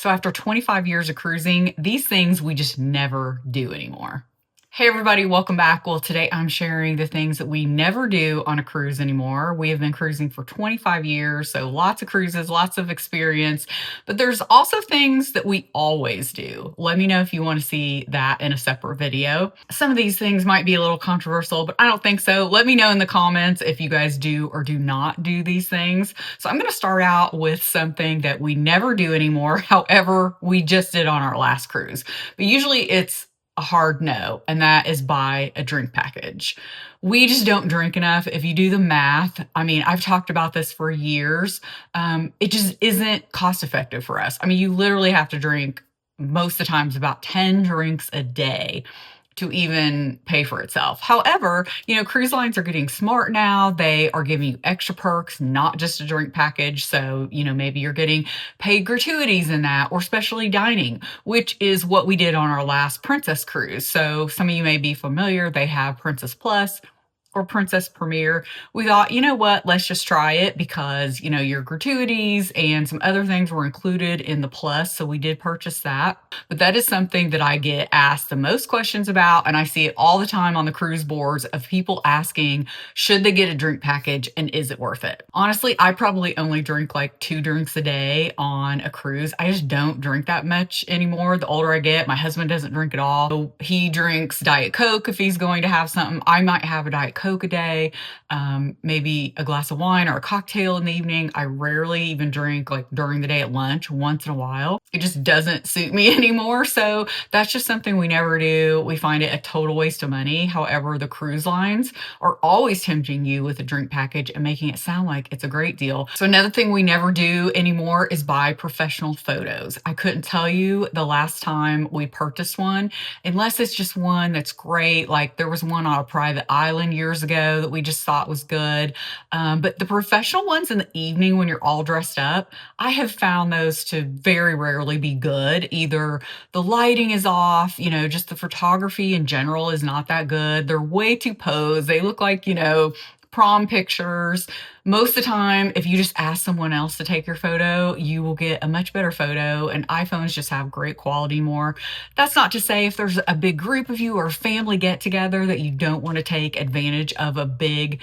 So after 25 years of cruising, these things we just never do anymore. Hey everybody, welcome back. Well, today I'm sharing the things that we never do on a cruise anymore. We have been cruising for 25 years, so lots of cruises, lots of experience, but there's also things that we always do. Let me know if you want to see that in a separate video. Some of these things might be a little controversial, but I don't think so. Let me know in the comments if you guys do or do not do these things. So I'm going to start out with something that we never do anymore. However, we just did on our last cruise, but usually it's a hard no, and that is buy a drink package. We just don't drink enough. If you do the math, I mean, I've talked about this for years. It just isn't cost effective for us. I mean, you literally have to drink most of the times about 10 drinks a day to even pay for itself. However, cruise lines are getting smart now. They are giving you extra perks, not just a drink package. So, maybe you're getting paid gratuities in that, or specialty dining, which is what we did on our last Princess cruise. So some of you may be familiar. They have Princess Plus or Princess Premier. We thought, you know what, let's just try it because, your gratuities and some other things were included in the plus. So we did purchase that. But that is something that I get asked the most questions about. And I see it all the time on the cruise boards of people asking, should they get a drink package and is it worth it? Honestly, I probably only drink like 2 drinks a day on a cruise. I just don't drink that much anymore. The older I get, my husband doesn't drink at all. So he drinks Diet Coke if he's going to have something. I might have a Diet Coke a day, maybe a glass of wine or a cocktail in the evening. I rarely even drink like during the day at lunch, once in a while. It just doesn't suit me anymore. So that's just something we never do. We find it a total waste of money. However, the cruise lines are always tempting you with a drink package and making it sound like it's a great deal. So another thing we never do anymore is buy professional photos. I couldn't tell you the last time we purchased one, unless it's just one that's great. Like there was one on a private island years ago that we just thought was good. But the professional ones in the evening when you're all dressed up, I have found those to very rarely be good. Either the lighting is off, just the photography in general is not that good. They're way too posed. They look like, prom pictures. Most of the time, if you just ask someone else to take your photo, you will get a much better photo, and iPhones just have great quality more. That's not to say if there's a big group of you or a family get together that you don't want to take advantage of a big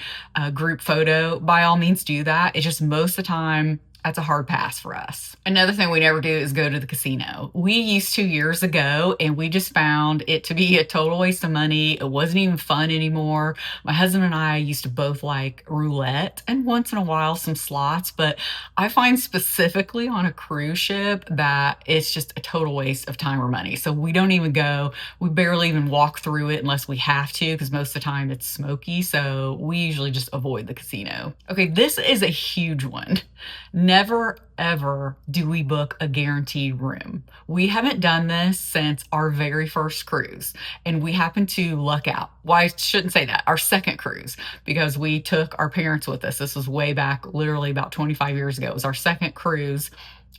group photo, by all means do that. It's just most of the time, that's a hard pass for us. Another thing we never do is go to the casino. We used to years ago, and we just found it to be a total waste of money. It wasn't even fun anymore. My husband and I used to both like roulette and once in a while some slots, but I find specifically on a cruise ship that it's just a total waste of time or money. So we don't even go. We barely even walk through it unless we have to, because most of the time it's smoky. So we usually just avoid the casino. Okay, this is a huge one. Never, ever do we book a guaranteed room. We haven't done this since our very first cruise, and we happened to luck out. Well, I shouldn't say that. Our second cruise, because we took our parents with us. This was way back, literally about 25 years ago. It was our second cruise.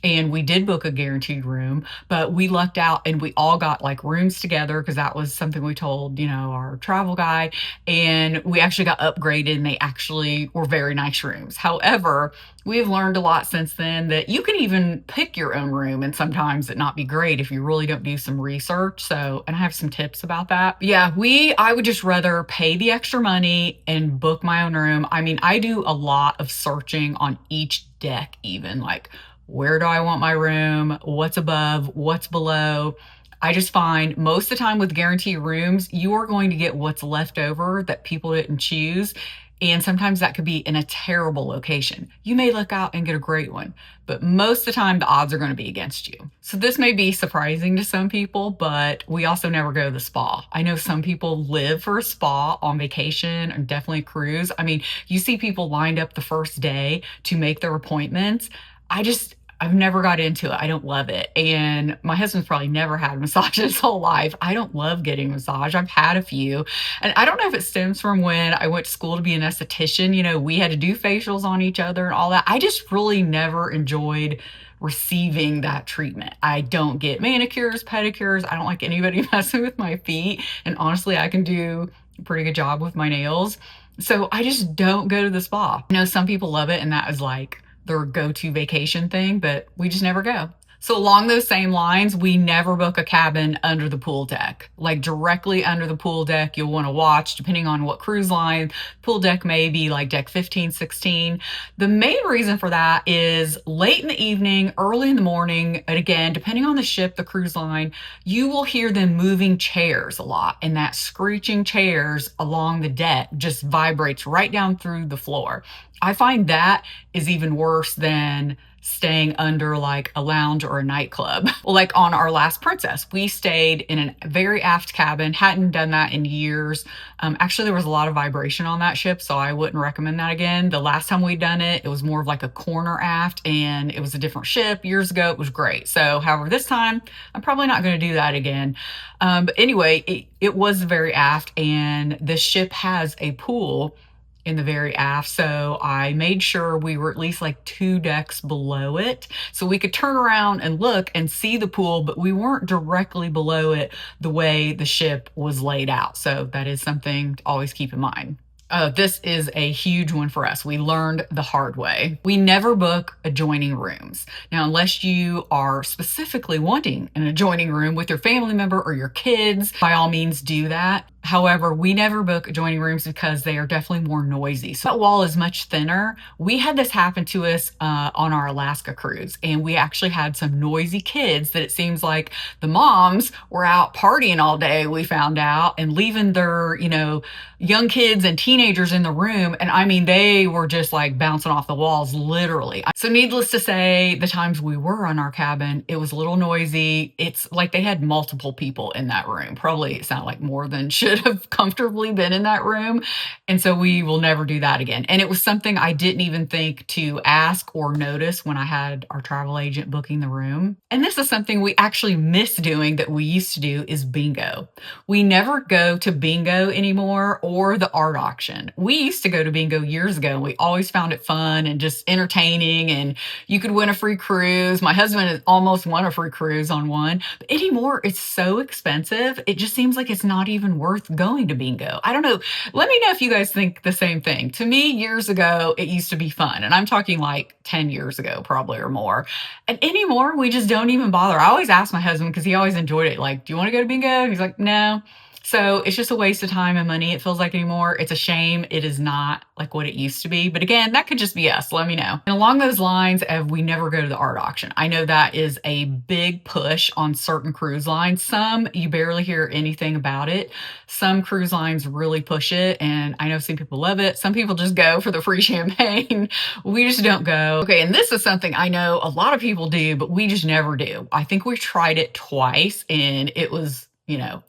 And we did book a guaranteed room, but we lucked out and we all got like rooms together because that was something we told, our travel guy. And we actually got upgraded and they actually were very nice rooms. However, we have learned a lot since then that you can even pick your own room and sometimes it not be great if you really don't do some research. So, and I have some tips about that. But yeah, I would just rather pay the extra money and book my own room. I mean, I do a lot of searching on each deck, even like, where do I want my room? What's above? What's below? I just find most of the time with guaranteed rooms, you are going to get what's left over that people didn't choose. And sometimes that could be in a terrible location. You may look out and get a great one, but most of the time the odds are going to be against you. So this may be surprising to some people, but we also never go to the spa. I know some people live for a spa on vacation or definitely a cruise. I mean, you see people lined up the first day to make their appointments. I've never got into it. I don't love it. And my husband's probably never had a massage his whole life. I don't love getting a massage. I've had a few. And I don't know if it stems from when I went to school to be an esthetician. We had to do facials on each other and all that. I just really never enjoyed receiving that treatment. I don't get manicures, pedicures. I don't like anybody messing with my feet. And honestly, I can do a pretty good job with my nails. So I just don't go to the spa. Some people love it and that is like their go-to vacation thing, but we just never go. So along those same lines, we never book a cabin under the pool deck. Like directly under the pool deck, you'll want to watch, depending on what cruise line. Pool deck may be like deck 15, 16. The main reason for that is late in the evening, early in the morning, and again, depending on the ship, the cruise line, you will hear them moving chairs a lot. And that screeching chairs along the deck just vibrates right down through the floor. I find that is even worse than staying under like a lounge or a nightclub. Like on our last Princess, we stayed in a very aft cabin, hadn't done that in years. Actually, there was a lot of vibration on that ship, so I wouldn't recommend that again. The last time we'd done it, it was more of like a corner aft, and it was a different ship years ago. It was great. So, however, this time, I'm probably not going to do that again. But anyway, it was very aft, and this ship has a pool in the very aft. So I made sure we were at least like 2 decks below it so we could turn around and look and see the pool, but we weren't directly below it the way the ship was laid out. So that is something to always keep in mind. This is a huge one for us. We learned the hard way. We never book adjoining rooms. Now, unless you are specifically wanting an adjoining room with your family member or your kids, by all means do that. However, we never book adjoining rooms because they are definitely more noisy. So that wall is much thinner. We had this happen to us on our Alaska cruise, and we actually had some noisy kids that it seems like the moms were out partying all day, we found out, and leaving their, young kids and teenagers in the room. And I mean, they were just like bouncing off the walls, literally. So needless to say, the times we were on our cabin, it was a little noisy. It's like they had multiple people in that room. Probably it sounded like more than should have comfortably been in that room. And so we will never do that again. And it was something I didn't even think to ask or notice when I had our travel agent booking the room. And this is something we actually miss doing that we used to do is bingo. We never go to bingo anymore or the art auction. We used to go to bingo years ago, and we always found it fun and just entertaining, and you could win a free cruise. My husband has almost won a free cruise on one. But anymore, it's so expensive. It just seems like it's not even worth going to bingo. I don't know. Let me know if you guys think the same thing. To me, years ago, it used to be fun. And I'm talking like 10 years ago, probably, or more. And anymore, we just don't even bother. I always ask my husband, because he always enjoyed it, like, do you want to go to bingo? And he's like, no. So it's just a waste of time and money, it feels like, anymore. It's a shame it is not like what it used to be. But again, that could just be us. Let me know. And along those lines of we never go to the art auction. I know that is a big push on certain cruise lines. Some, you barely hear anything about it. Some cruise lines really push it. And I know some people love it. Some people just go for the free champagne. We just don't go. Okay, and this is something I know a lot of people do, but we just never do. I think we've tried it twice, and it was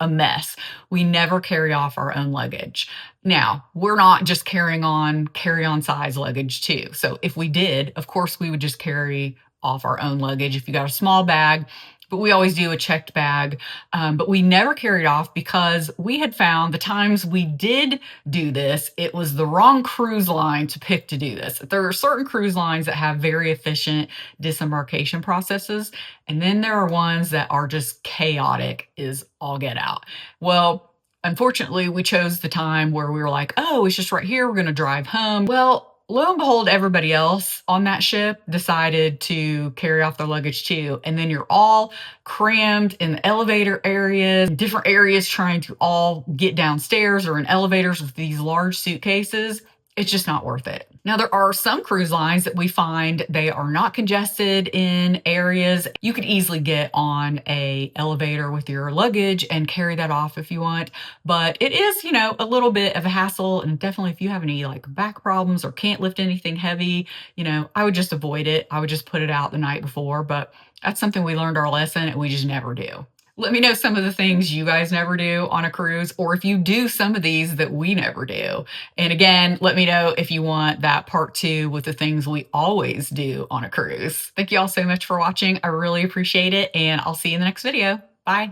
a mess. We never carry off our own luggage. Now, we're not just carry-on size luggage too. So if we did, of course, we would just carry off our own luggage if you got a small bag, but we always do a checked bag. But we never carried off because we had found the times we did do this, it was the wrong cruise line to pick to do this. There are certain cruise lines that have very efficient disembarkation processes, and then there are ones that are just chaotic is all get out. Well, unfortunately, we chose the time where we were like, oh, it's just right here. We're going to drive home. Well, lo and behold, everybody else on that ship decided to carry off their luggage too. And then you're all crammed in the elevator areas, different areas, trying to all get downstairs or in elevators with these large suitcases. It's just not worth it. Now, there are some cruise lines that we find they are not congested in areas. You could easily get on a elevator with your luggage and carry that off if you want. But it is, a little bit of a hassle. And definitely if you have any like back problems or can't lift anything heavy, I would just avoid it. I would just put it out the night before. But that's something we learned our lesson and we just never do. Let me know some of the things you guys never do on a cruise, or if you do some of these that we never do. And again, let me know if you want that part 2 with the things we always do on a cruise. Thank you all so much for watching. I really appreciate it, and I'll see you in the next video. Bye.